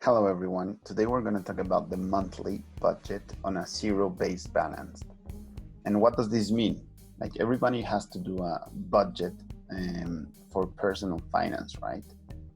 Hello everyone, today we're going to talk about the monthly budget on a zero-based balance. And what does this mean? Like everybody has to do a budget for personal finance, right?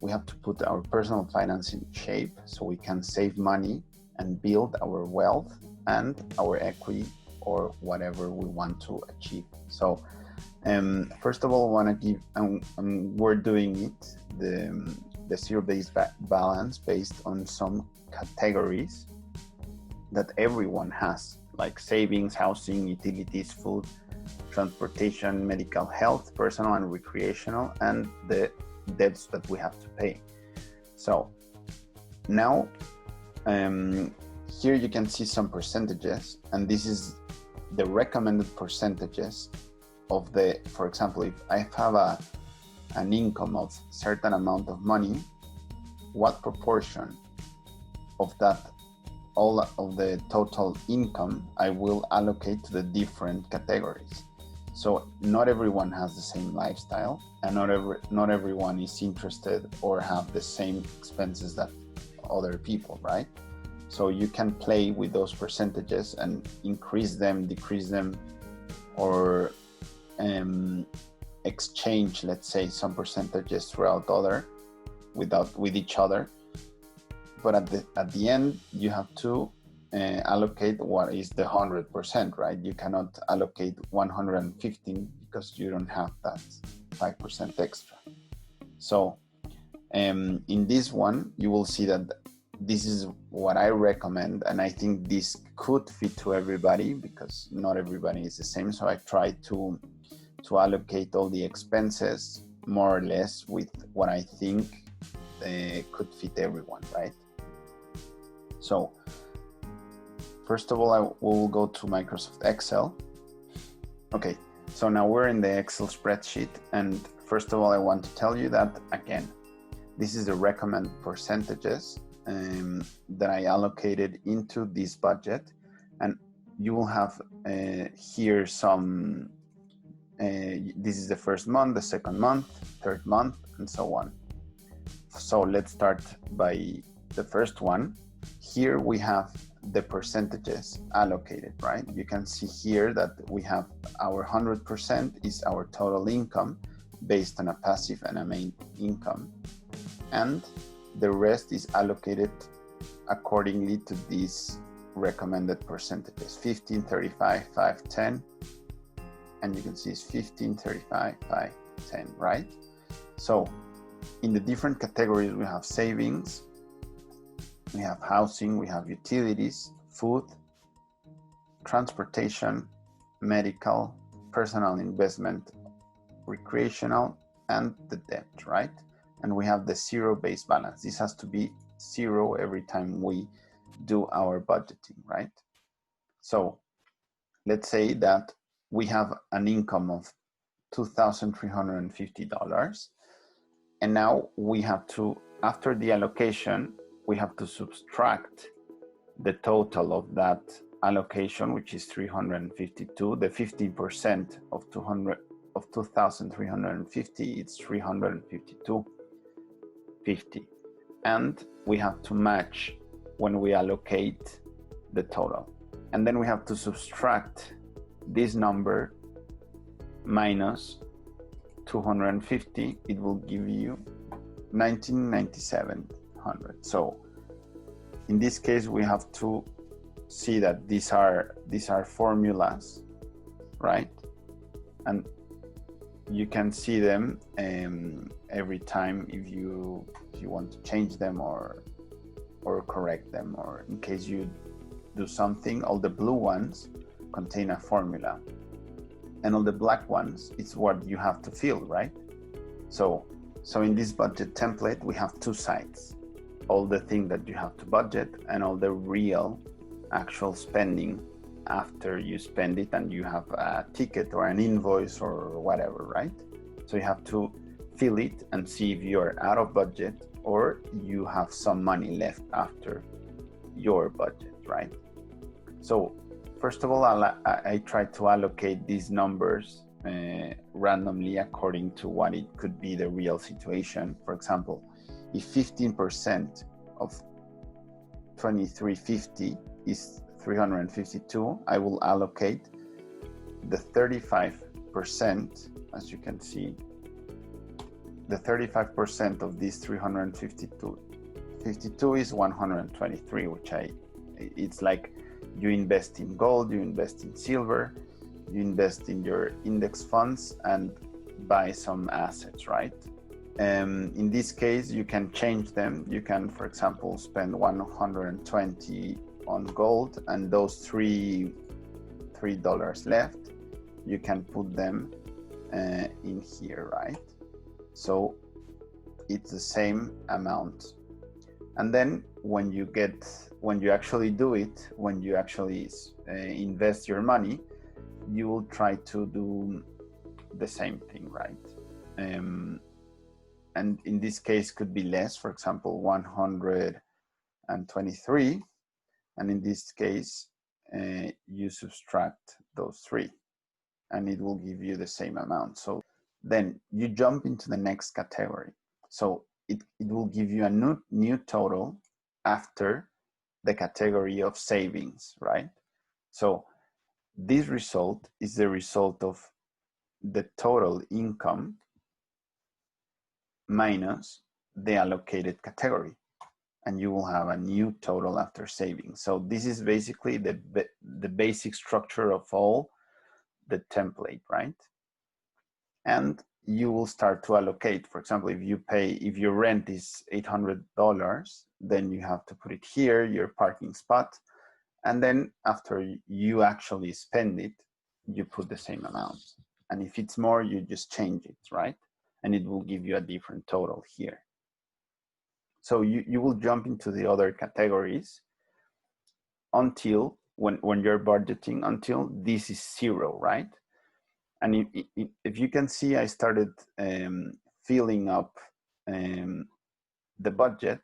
We have to put our personal finance in shape so we can save money and build our wealth and our equity or whatever we want to achieve. So first of all, I want to give, we're doing it, the zero-based balance based on some categories that everyone has, like savings, housing, utilities, food, transportation, medical health, personal and recreational, and the debts that we have to pay. So now here you can see some percentages, and this is the recommended percentages of the, for example, if I have an income of certain amount of money, what proportion of that, all of the total income, I will allocate to the different categories. So not everyone has the same lifestyle, and not everyone is interested or have the same expenses that other people, right? So you can play with those percentages and increase them, decrease them, or exchange, let's say, some percentages throughout with each other. But at the end, you have to allocate what is the 100%, right? You cannot allocate 115 because you don't have that 5% extra. So in this one, you will see that this is what I recommend, and I think this could fit to everybody because not everybody is the same. So I try to allocate all the expenses more or less with what I think could fit everyone, right? So first of all, I will go to Microsoft Excel. Okay, so now we're in the Excel spreadsheet, and first of all, I want to tell you that, again, this is the recommended percentages that I allocated into this budget, and you will have here some this is the first month, the second month, third month, and so on. So let's start by the first one. Here we have the percentages allocated, right? You can see here that we have our 100% is our total income based on a passive and a main income. And the rest is allocated accordingly to these recommended percentages, 15, 35, 5, 10. And you can see it's 15, 35, 5, 10, right? So in the different categories, we have savings, we have housing, we have utilities, food, transportation, medical, personal investment, recreational, and the debt, right? And we have the zero-based balance. This has to be zero every time we do our budgeting, right? So let's say that we have an income of $2,350. And now we have to, after the allocation, we have to subtract the total of that allocation, which is 352. The 15% of 2,350, it's 352.50. And we have to match when we allocate the total. And then we have to subtract this number minus 250, it will give you 199700. So in this case, we have to see that these are formulas, right? And you can see them every time if you want to change them or correct them, or in case you do something. All the blue ones contain a formula, and all the black ones, it's what you have to fill, right? So in this budget template, we have two sides, all the things that you have to budget and all the real actual spending after you spend it and you have a ticket or an invoice or whatever, right? So you have to fill it and see if you're out of budget or you have some money left after your budget, right? So first of all, I try to allocate these numbers randomly according to what it could be the real situation. For example, if 15% of 2350 is 352. I will allocate the 35%, as you can see, the 35% of these 352 is 123, which it's like you invest in gold, you invest in silver, you invest in your index funds and buy some assets, right? In this case, you can change them. You can, for example, spend 120 on gold, and those $3 left, you can put them in here, right? So it's the same amount. And then when you actually do it, when you actually invest your money, you will try to do the same thing, right? And in this case could be less, for example, 123. And in this case, you subtract those 3 and it will give you the same amount. So then you jump into the next category. So it will give you a new total after the category of savings, right? So this result is the result of the total income minus the allocated category, and you will have a new total after savings. So this is basically the basic structure of all the template, right? And you will start to allocate. For example, if your rent is $800, then you have to put it here, your parking spot, and then after you actually spend it, you put the same amount. And if it's more, you just change it, right? And it will give you a different total here. So you will jump into the other categories until when you're budgeting, until this is 0, right? And if you can see, I started filling up the budget,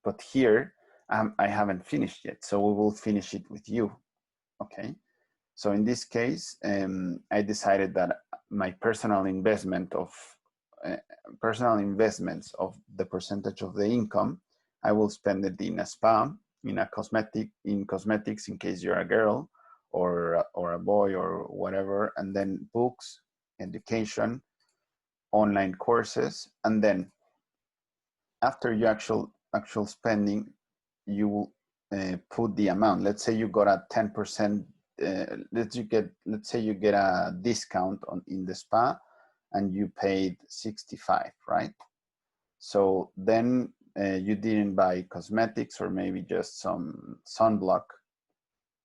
but here I haven't finished yet. So we will finish it with you, okay? So in this case, I decided that my personal investments of the percentage of the income, I will spend it in a spa, in cosmetics in case you're a girl or a boy or whatever, and then books, education, online courses, and then after your actual spending, you will put the amount. Let's say you got a 10%. Let's say you get a discount in the spa, and you paid 65, right? So then you didn't buy cosmetics or maybe just some sunblock,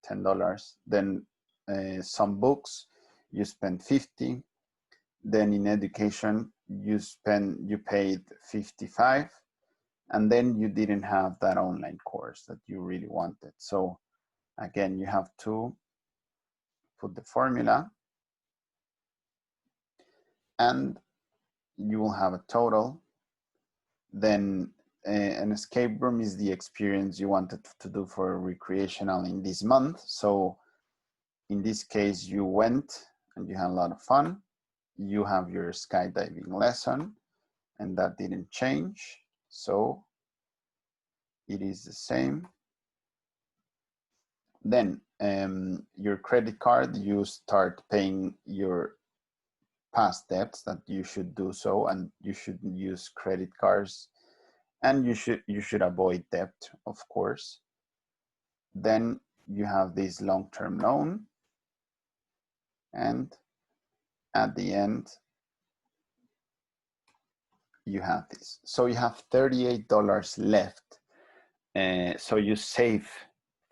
$10. Then some books, you spend 50. Then in education, you paid 55. And then you didn't have that online course that you really wanted. So again, you have to put the formula and you will have a total. Then an escape room is the experience you wanted to do for recreational in this month. So in this case, you went and you had a lot of fun. You have your skydiving lesson and that didn't change. So it is the same. Then your credit card, you start paying your past debts that you should do so, and you should use credit cards, and you should avoid debt, of course. Then you have this long-term loan, and at the end you have this. So you have $38 left. So you save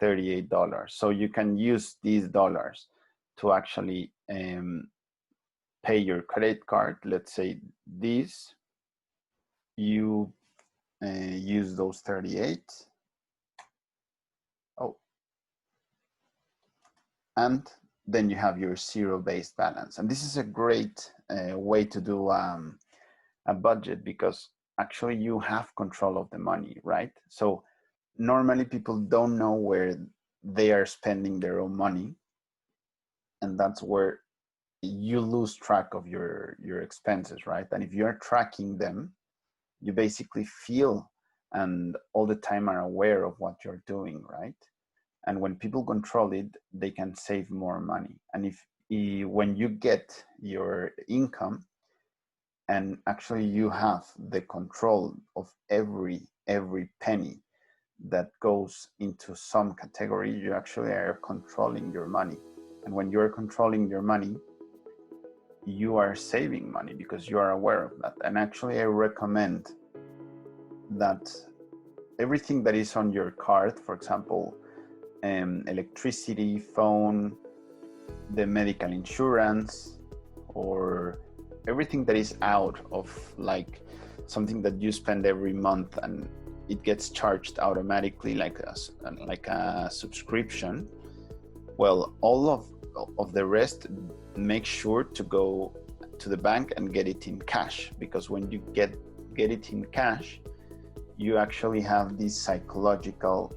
$38. So you can use these dollars to actually pay your credit card. Let's say this, you use those 38. Oh, and then you have your zero-based balance. And this is a great way to do a budget, because actually you have control of the money, right? So normally people don't know where they are spending their own money, and that's where you lose track of your expenses, right? And if you're tracking them, you basically feel and all the time are aware of what you're doing, right? And when people control it, they can save more money. And if when you get your income and actually you have the control of every penny that goes into some category, you actually are controlling your money. And when you're controlling your money, you are saving money because you are aware of that. And actually I recommend that everything that is on your card, for example, electricity, phone, the medical insurance, or everything that is out of like something that you spend every month and it gets charged automatically like a subscription. Well, all of the rest, make sure to go to the bank and get it in cash, because when you get it in cash, you actually have this psychological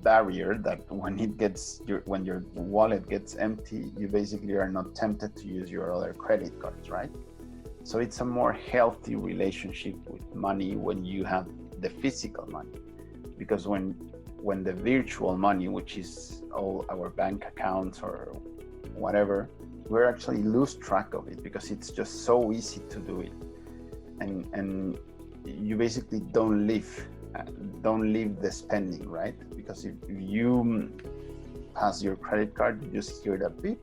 barrier that when your wallet gets empty, you basically are not tempted to use your other credit cards, right? So it's a more healthy relationship with money when you have the physical money, because when the virtual money, which is all our bank accounts or whatever, we actually lose track of it because it's just so easy to do it, and you basically don't leave the spending, right? Because if you pass your credit card, you just hear the beep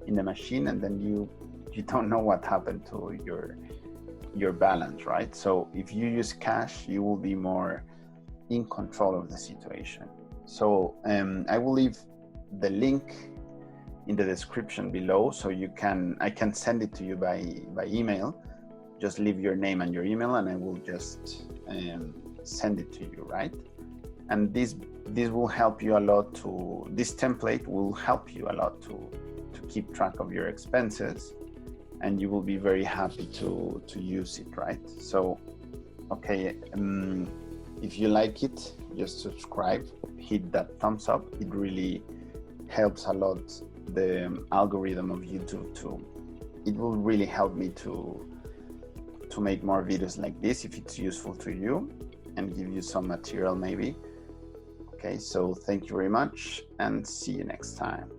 in the machine, and then you don't know what happened to your balance, right? So if you use cash, you will be more in control of the situation. So I will leave the link in the description below, so I can send it to you by email. Just leave your name and your email, and I will just send it to you, right? And this will help you a lot this template will help you a lot to keep track of your expenses, and you will be very happy to use it, right? So, okay, if you like it, just subscribe, hit that thumbs up. It really helps a lot the algorithm of YouTube it will really help me to make more videos like this if it's useful to you and give you some material maybe. Okay, so thank you very much and see you next time.